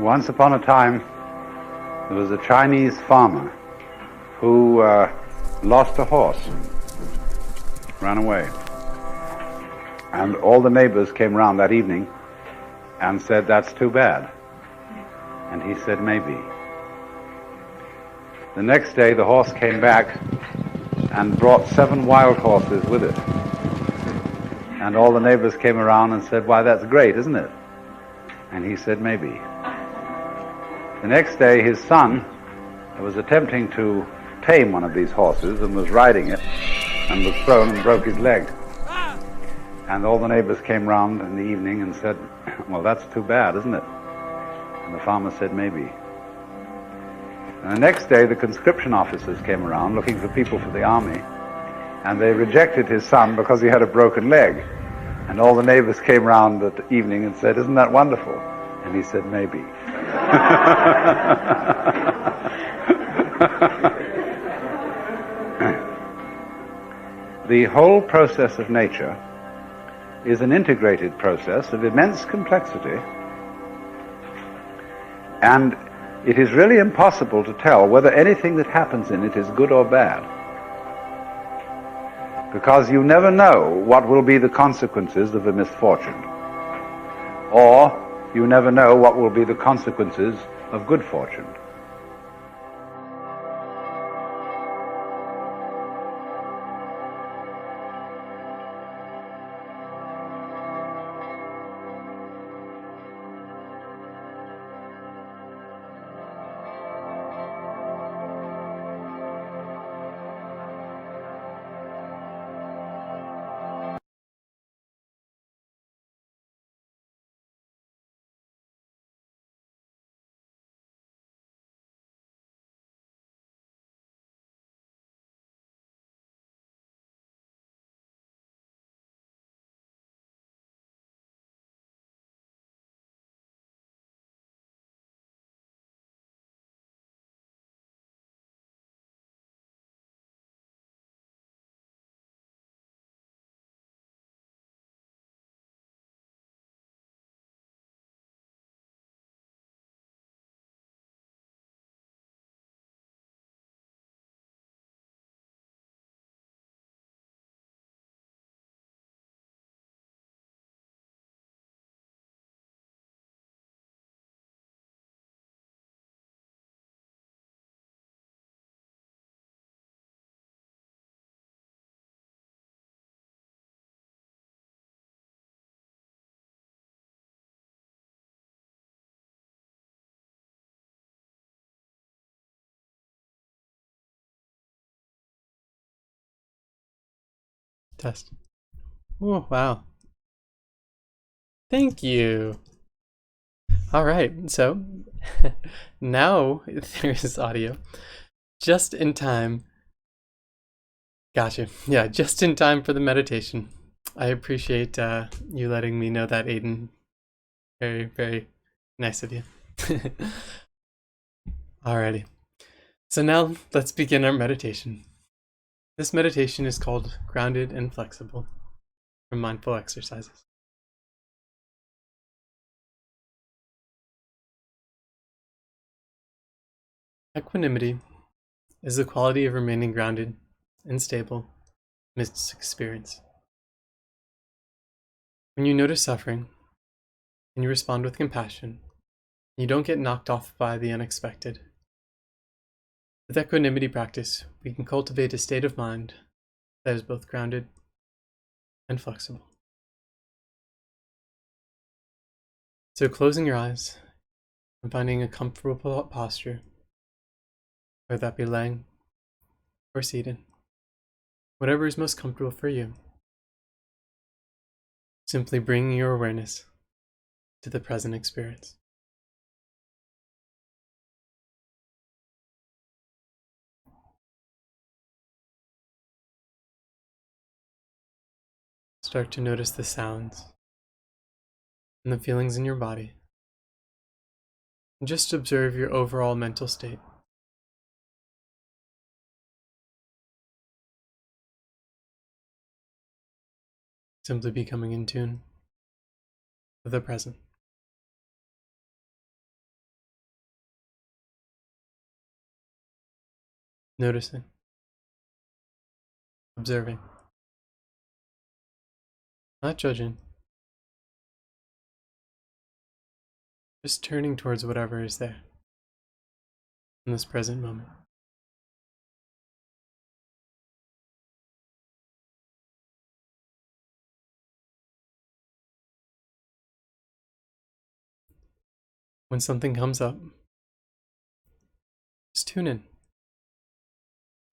Once upon a time, there was a Chinese farmer who lost a horse, ran away. And all the neighbors came round that evening and said, "That's too bad." And he said, "Maybe." The next day, the horse came back and brought 7 wild horses with it. And all the neighbors came around and said, "Why, that's great, isn't it?" And he said, "Maybe." The next day, his son was attempting to tame one of these horses and was riding it and was thrown and broke his leg. And all the neighbors came round in the evening and said, "Well, that's too bad, isn't it?" And the farmer said, "Maybe." And the next day, the conscription officers came around looking for people for the army, and they rejected his son because he had a broken leg. And all the neighbors came round that evening and said, "Isn't that wonderful?" And he said, "Maybe." The whole process of nature is an integrated process of immense complexity, and it is really impossible to tell whether anything that happens in it is good or bad, because you never know what will be the consequences of a misfortune, or you never know what will be the consequences of good fortune. Test. Oh, wow. Thank you. All right, so now there's audio. Just in time. Gotcha. Yeah, just in time for the meditation. I appreciate you letting me know that, Aiden. Very, very nice of you. Alrighty. So now let's begin our meditation. This meditation is called Grounded and Flexible from Mindful Exercises. Equanimity is the quality of remaining grounded and stable amidst experience. When you notice suffering and you respond with compassion, you don't get knocked off by the unexpected. With equanimity practice, we can cultivate a state of mind that is both grounded and flexible. So closing your eyes and finding a comfortable posture, whether that be laying or seated, whatever is most comfortable for you. Simply bringing your awareness to the present experience. Start to notice the sounds and the feelings in your body. And just observe your overall mental state. Simply becoming in tune with the present. Noticing, observing, not judging, just turning towards whatever is there in this present moment. When something comes up, just tune in.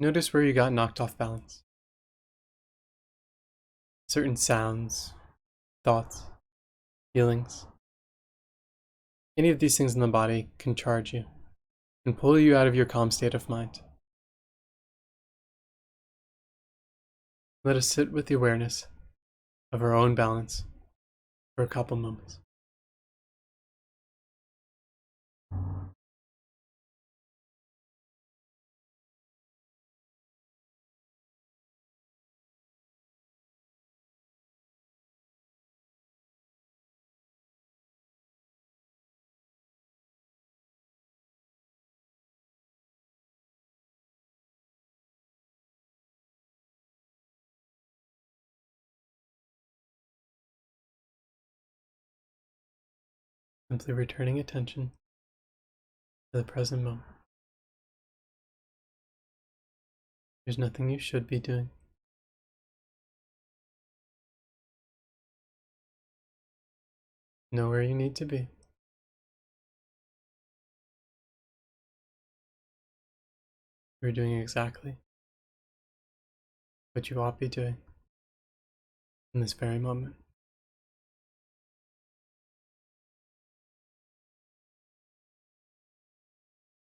Notice where you got knocked off balance. Certain sounds, thoughts, feelings. Any of these things in the body can charge you and pull you out of your calm state of mind. Let us sit with the awareness of our own balance for a couple moments. Simply returning attention to the present moment. There's nothing you should be doing. Know where you need to be. You're doing exactly what you ought to be doing in this very moment.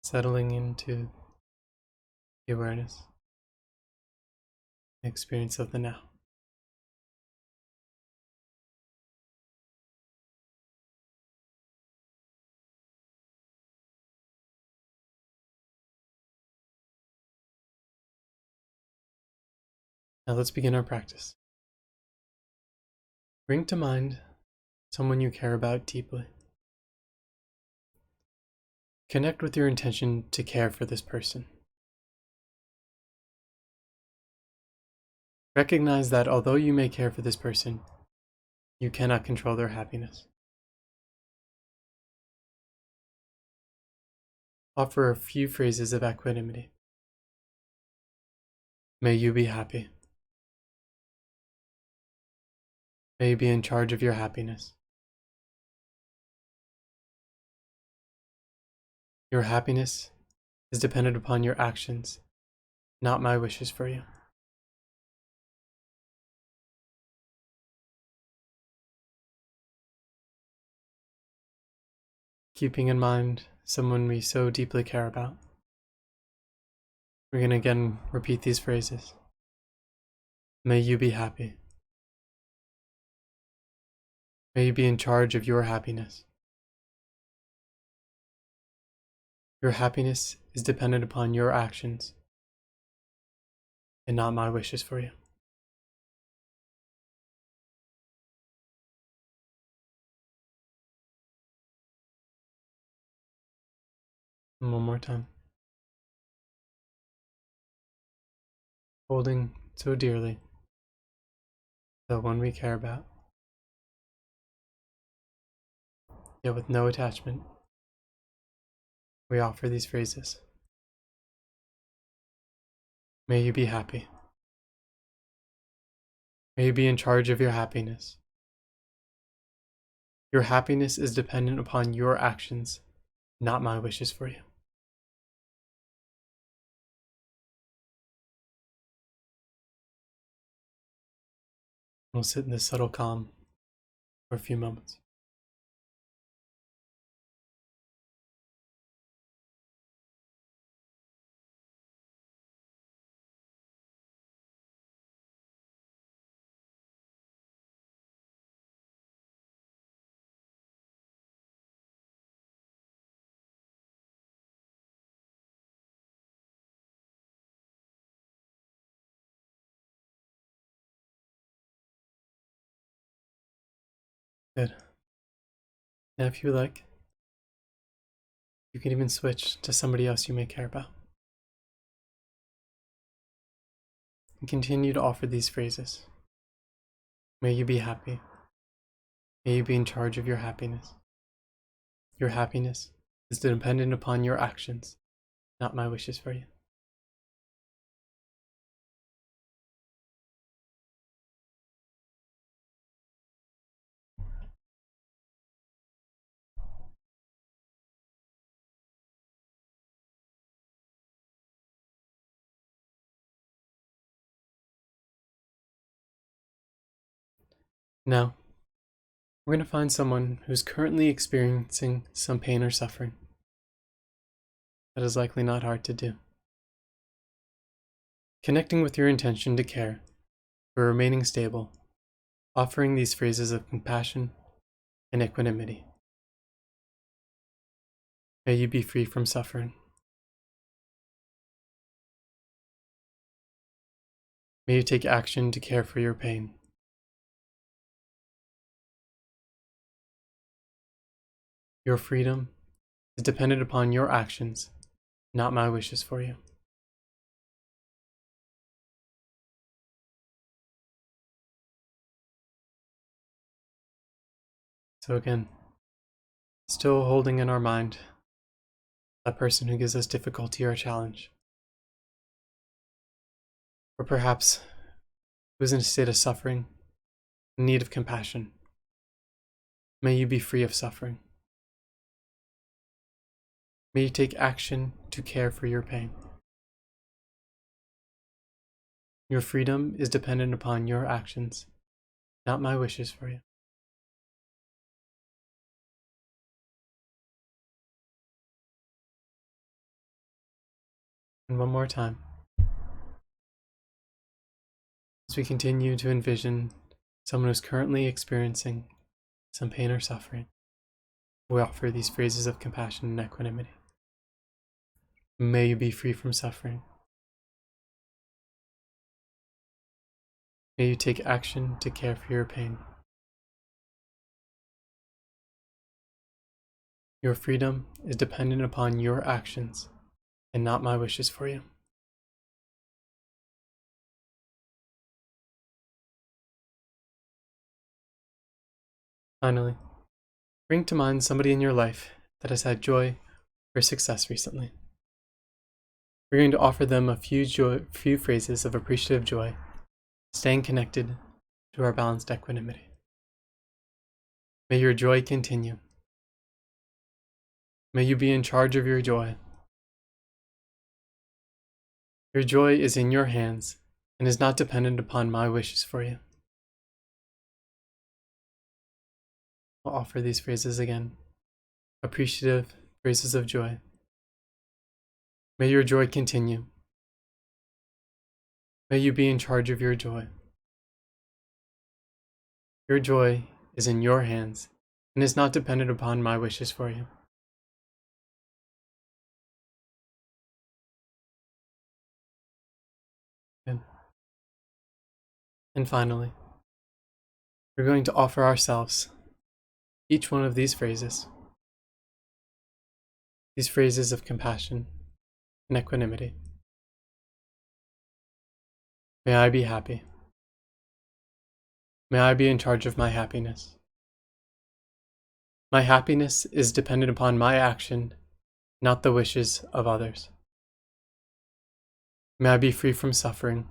Settling into the awareness, the experience of the now. Now let's begin our practice. Bring to mind someone you care about deeply. Connect with your intention to care for this person. Recognize that although you may care for this person, you cannot control their happiness. Offer a few phrases of equanimity. May you be happy. May you be in charge of your happiness. Your happiness is dependent upon your actions, not my wishes for you. Keeping in mind someone we so deeply care about, we're going to again repeat these phrases. May you be happy. May you be in charge of your happiness. Your happiness is dependent upon your actions and not my wishes for you. And one more time. Holding so dearly the one we care about, yet with no attachment, we offer these phrases. May you be happy. May you be in charge of your happiness. Your happiness is dependent upon your actions, not my wishes for you. We'll sit in this subtle calm for a few moments. Good. Now, if you like, you can even switch to somebody else you may care about. and continue to offer these phrases. May you be happy. May you be in charge of your happiness. Your happiness is dependent upon your actions, not my wishes for you. Now, we're going to find someone who's currently experiencing some pain or suffering. That is likely not hard to do. Connecting with your intention to care, but remaining stable, offering these phrases of compassion and equanimity. May you be free from suffering. May you take action to care for your pain. Your freedom is dependent upon your actions, not my wishes for you. So again, still holding in our mind that person who gives us difficulty or challenge. Or perhaps who is in a state of suffering, in need of compassion. May you be free of suffering. May you take action to care for your pain. Your freedom is dependent upon your actions, not my wishes for you. And one more time, as we continue to envision someone who's currently experiencing some pain or suffering, we offer these phrases of compassion and equanimity. May you be free from suffering. May you take action to care for your pain. Your freedom is dependent upon your actions and not my wishes for you. Finally, bring to mind somebody in your life that has had joy or success recently. We're going to offer them a few phrases of appreciative joy, staying connected to our balanced equanimity. May your joy continue. May you be in charge of your joy. Your joy is in your hands and is not dependent upon my wishes for you. I'll offer these phrases again. Appreciative phrases of joy. May your joy continue. May you be in charge of your joy. Your joy is in your hands and is not dependent upon my wishes for you. Good. And finally, we're going to offer ourselves each one of these phrases of compassion and equanimity. May I be happy. May I be in charge of my happiness. My happiness is dependent upon my action, not the wishes of others. May I be free from suffering.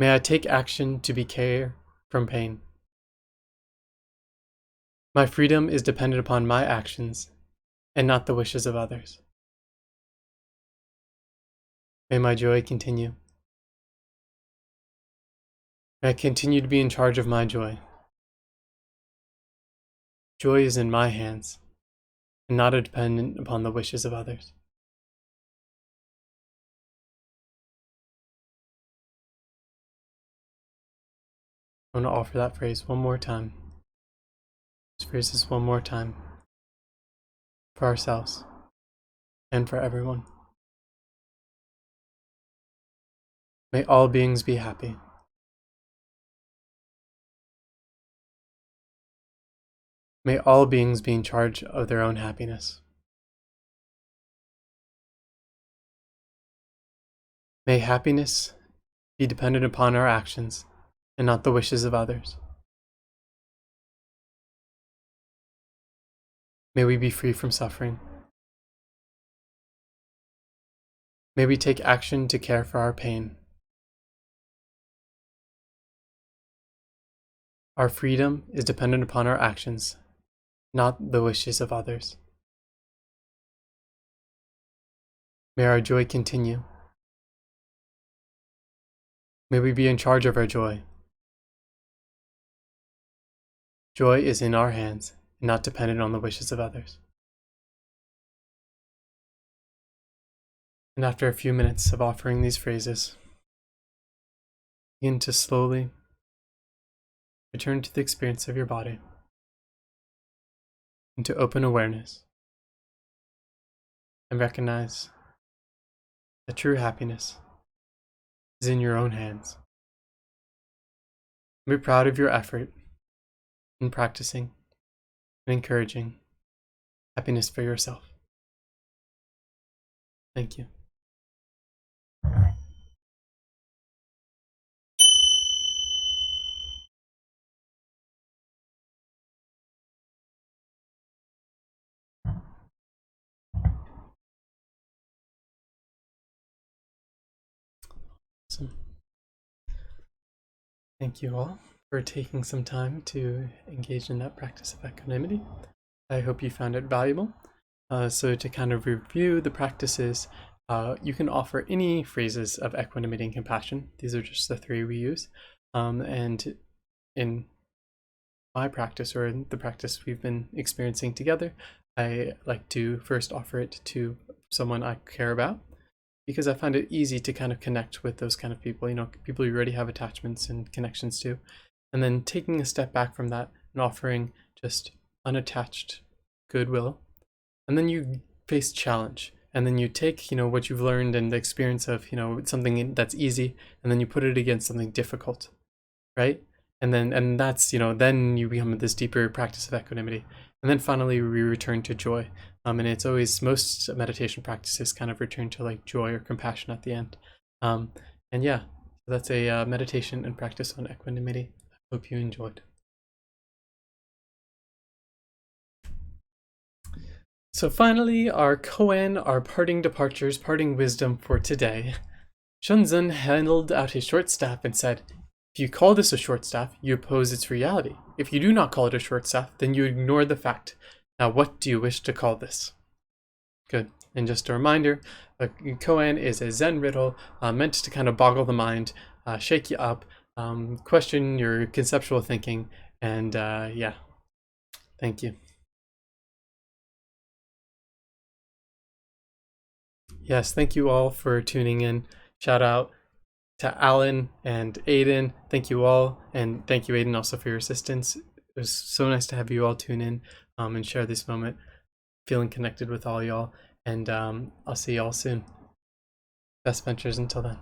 May I take action to be care from pain. My freedom is dependent upon my actions and not the wishes of others. May my joy continue. May I continue to be in charge of my joy. Joy is in my hands and not dependent upon the wishes of others. I want to offer that phrase one more time. These phrases one more time for ourselves and for everyone. May all beings be happy. May all beings be in charge of their own happiness. May happiness be dependent upon our actions and not the wishes of others. May we be free from suffering. May we take action to care for our pain. Our freedom is dependent upon our actions, not the wishes of others. May our joy continue. May we be in charge of our joy. Joy is in our hands and not dependent on the wishes of others. And after a few minutes of offering these phrases, begin to slowly return to the experience of your body and to open awareness and recognize that true happiness is in your own hands. Be proud of your effort in practicing and encouraging happiness for yourself. Thank you. Awesome. Thank you all for taking some time to engage in that practice of equanimity. I hope you found it valuable. So to kind of review the practices, you can offer any phrases of equanimity and compassion. These are just the three we use. And in my practice, or in the practice we've been experiencing together, I like to first offer it to someone I care about, because I find it easy to kind of connect with those kind of people, people you already have attachments and connections to. And then taking a step back from that and offering just unattached goodwill. And then you face challenge. And then you take, what you've learned and the experience of, something that's easy, and then you put it against something difficult, right? And that's, then you become this deeper practice of equanimity. And then finally, we return to joy. And it's always, most meditation practices kind of return to like joy or compassion at the end. And yeah, so that's a meditation and practice on equanimity. I hope you enjoyed. So finally, our koan, our parting departures, parting wisdom for today. Shunzun held out his short staff and said, "If you call this a short staff, you oppose its reality. If you do not call it a short staff, then you ignore the fact. Now what do you wish to call this?" Good. And just a reminder, a koan is a Zen riddle meant to kind of boggle the mind, shake you up, question your conceptual thinking, and yeah, thank you. Yes, thank you all for tuning in. Shout out to Alan and Aiden. Thank you all, and thank you, Aiden, also for your assistance. It was so nice to have you all tune in and share this moment, feeling connected with all y'all, and I'll see y'all soon. Best ventures until then.